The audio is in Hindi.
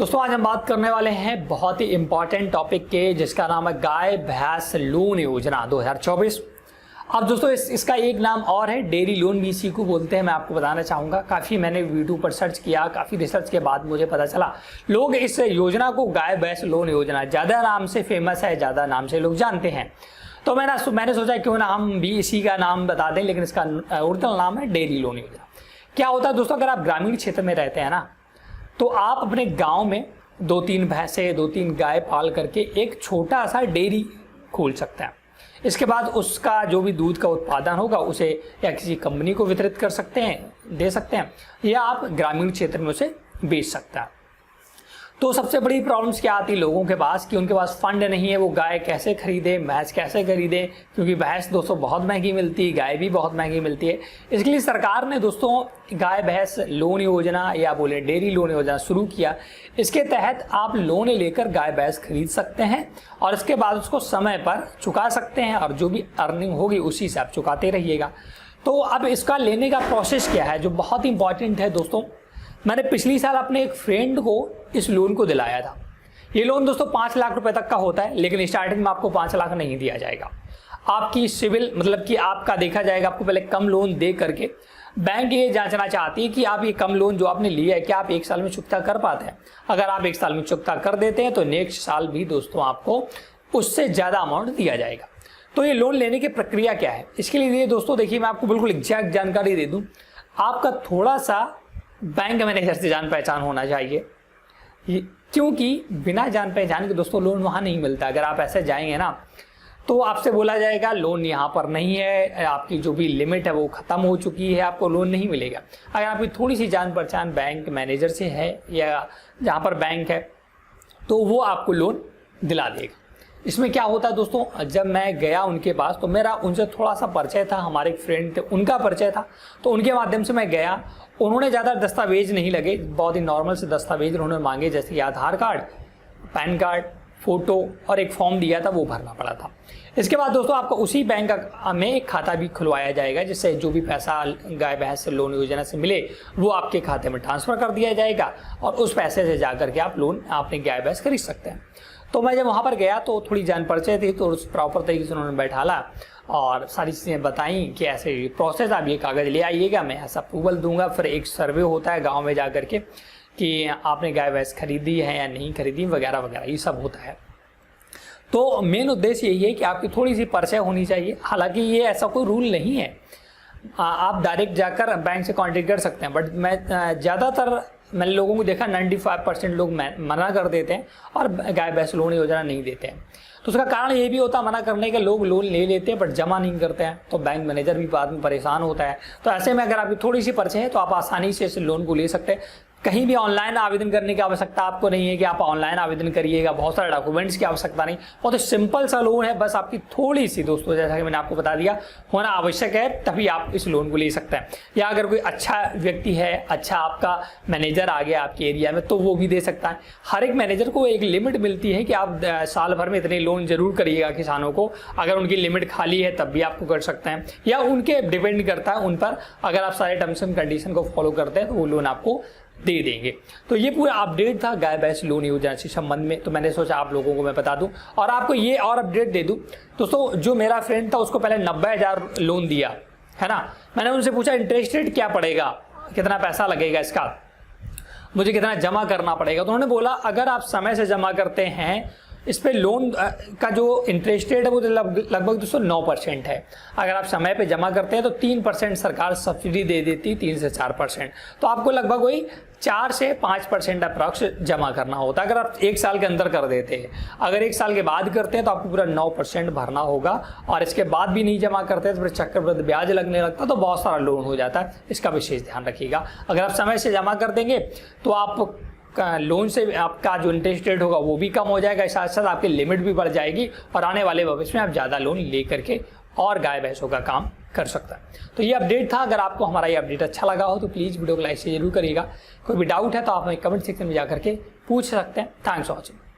दोस्तों आज हम बात करने वाले हैं बहुत ही इंपॉर्टेंट टॉपिक के, जिसका नाम है गाय भैंस लोन योजना 2024। अब दोस्तों इसका एक नाम और है, डेयरी लोन भी इसी को बोलते हैं। मैं आपको बताना चाहूँगा, काफ़ी मैंने यूट्यूब पर सर्च किया, काफ़ी रिसर्च के बाद मुझे पता चला लोग इस योजना को गाय भैंस लोन योजना ज़्यादा नाम से फेमस है, ज़्यादा नाम से लोग जानते हैं। तो मैंने सोचा क्यों ना हम भी इसी का नाम बता दें, लेकिन इसका ओरिजिनल नाम है डेयरी लोन योजना। क्या होता है दोस्तों, अगर आप ग्रामीण क्षेत्र में रहते हैं ना, तो आप अपने गांव में 2-3 भैंसे 2-3 गाय पाल करके एक छोटा सा डेयरी खोल सकते हैं। इसके बाद उसका जो भी दूध का उत्पादन होगा उसे या किसी कंपनी को वितरित कर सकते हैं, दे सकते हैं, या आप ग्रामीण क्षेत्र में उसे बेच सकते हैं। तो सबसे बड़ी प्रॉब्लम्स क्या आती है लोगों के पास कि उनके पास फंड नहीं है, वो गाय कैसे खरीदे, भैंस कैसे खरीदे, क्योंकि भैंस दोस्तों बहुत महंगी मिलती है, गाय भी बहुत महंगी मिलती है। इसके लिए सरकार ने दोस्तों गाय भैंस लोन योजना या बोले डेयरी लोन योजना शुरू किया। इसके तहत आप लोन लेकर गाय भैंस खरीद सकते हैं और इसके बाद उसको समय पर चुका सकते हैं, और जो भी अर्निंग होगी उसी से आप चुकाते रहिएगा। तो अब इसका लेने का प्रोसेस क्या है, जो बहुत इंपॉर्टेंट है दोस्तों। मैंने पिछली साल अपने एक फ्रेंड को इस लोन को दिलाया था। ये लोन दोस्तों 5 लाख रुपए तक का होता है, लेकिन स्टार्टिंग में आपको 5 लाख नहीं दिया जाएगा। आपकी सिविल मतलब कि आपका देखा जाएगा, आपको पहले कम लोन दे करके बैंक ये जांचना चाहती है कि आप ये कम लोन जो आपने लिया है क्या आप 1 साल में चुकता कर पाते हैं। अगर आप 1 साल में चुकता कर देते हैं तो नेक्स्ट साल भी दोस्तों आपको उससे ज़्यादा अमाउंट दिया जाएगा। तो ये लोन लेने की प्रक्रिया क्या है, इसके लिए दोस्तों देखिए मैं आपको बिल्कुल एग्जैक्ट जानकारी दे दूँ। आपका थोड़ा सा बैंक मैनेजर से जान पहचान होना चाहिए, क्योंकि बिना जान पहचान के दोस्तों लोन वहाँ नहीं मिलता। अगर आप ऐसे जाएंगे ना तो आपसे बोला जाएगा लोन यहाँ पर नहीं है, आपकी जो भी लिमिट है वो ख़त्म हो चुकी है, आपको लोन नहीं मिलेगा। अगर आपकी थोड़ी सी जान पहचान बैंक मैनेजर से है या जहाँ पर बैंक है तो वो आपको लोन दिला देगा। इसमें क्या होता है दोस्तों, जब मैं गया उनके पास तो मेरा उनसे थोड़ा सा परिचय था, हमारे एक फ्रेंड थे उनका परिचय था, तो उनके माध्यम से मैं गया। उन्होंने ज़्यादा दस्तावेज नहीं लगे, बहुत ही नॉर्मल से दस्तावेज उन्होंने मांगे, जैसे कि आधार कार्ड, पैन कार्ड, फोटो और एक फॉर्म दिया था वो भरना पड़ा था। इसके बाद दोस्तों आपको उसी बैंक में एक खाता भी खुलवाया जाएगा, जिससे जो भी पैसा गाय भैंस लोन योजना से मिले वो आपके खाते में ट्रांसफ़र कर दिया जाएगा और उस पैसे से जा करके आप लोन अपने गाय भैंस खरीद सकते हैं। तो मैं जब वहाँ पर गया तो थोड़ी जान परिचय थी, तो उस प्रॉपर तरीके से उन्होंने बैठाला और सारी चीज़ें बताई कि ऐसे प्रोसेस, आप ये कागज़ ले आइएगा, मैं ऐसा अप्रूवल दूंगा। फिर एक सर्वे होता है गांव में जा कर के कि आपने गाय भैंस खरीदी है या नहीं खरीदी वगैरह वगैरह, ये सब होता है। तो मेन उद्देश्य यही है कि आपकी थोड़ी सी परिचय होनी चाहिए। हालांकि ये ऐसा कोई रूल नहीं है, आप डायरेक्ट जाकर बैंक से कॉन्टेक्ट कर सकते हैं, बट मैं ज़्यादातर मैंने लोगों को देखा 95% लोग मना कर देते हैं और गाय भैंस लोन योजना नहीं देते हैं। तो उसका कारण ये भी होता है मना करने के, लोग लोन ले लेते हैं बट जमा नहीं करते हैं, तो बैंक मैनेजर भी बाद में परेशान होता है। तो ऐसे में अगर आपकी थोड़ी सी परिचय है तो आप आसानी से इस लोन को ले सकते हैं। कहीं भी ऑनलाइन आवेदन करने की आवश्यकता आपको नहीं है कि आप ऑनलाइन आवेदन करिएगा, बहुत सारे डॉक्यूमेंट्स की आवश्यकता नहीं, बहुत सिंपल सा लोन है। बस आपकी थोड़ी सी दोस्तों, जैसा कि मैंने आपको बता दिया, होना आवश्यक है, तभी आप इस लोन को ले सकते हैं। या अगर कोई अच्छा व्यक्ति है, अच्छा आपका मैनेजर आ गया आपके एरिया में, तो वो भी दे सकता है। हर एक मैनेजर को एक लिमिट मिलती है कि आप साल भर में इतने लोन जरूर करिएगा किसानों को। अगर उनकी लिमिट खाली है तब भी आपको कर सकते हैं, या उनके डिपेंड करता है उन पर। अगर आप सारे टर्म्स एंड कंडीशन को फॉलो करते हैं तो वो लोन आपको दे देंगे। तो ये पूरा अपडेट था गाय भैंस लोन योजना से संबंध में, तो मैंने सोचा आप लोगों को मैं बता दूं और आपको ये और अपडेट दे दूं। दोस्तों जो मेरा फ्रेंड था उसको पहले 90,000 लोन दिया है ना, मैंने उनसे पूछा इंटरेस्ट रेट क्या पड़ेगा, कितना पैसा लगेगा इसका, मुझे कितना जमा करना पड़ेगा। तो उन्होंने बोला अगर आप समय से जमा करते हैं, इस पे लोन का जो इंटरेस्ट रेट है वो लगभग 9% है। अगर आप समय पे जमा करते हैं तो 3% सरकार सब्सिडी दे देती, 3 से 4%। तो आपको लगभग वही 4 से 5% अप्रॉक्स जमा करना होता है अगर आप 1 साल के अंदर कर देते हैं। अगर 1 साल के बाद करते हैं तो आपको पूरा 9% भरना होगा, और इसके बाद भी नहीं जमा करते तो फिर चक्रवृद्धि ब्याज लगने लगता, तो बहुत सारा लोन हो जाता है। इसका विशेष ध्यान रखिएगा। अगर आप समय से जमा कर देंगे तो आप लोन से आपका जो इंटरेस्ट रेट होगा वो भी कम हो जाएगा, साथ साथ आपकी लिमिट भी बढ़ जाएगी और आने वाले भविष्य में आप ज़्यादा लोन ले करके और गाय भैंसों का काम कर सकता है। तो ये अपडेट था। अगर आपको हमारा ये अपडेट अच्छा लगा हो तो प्लीज़ वीडियो को लाइक से जरूर करिएगा। कोई भी डाउट है तो आप हमें कमेंट सेक्शन में जा करके पूछ सकते हैं। Thanks for watching.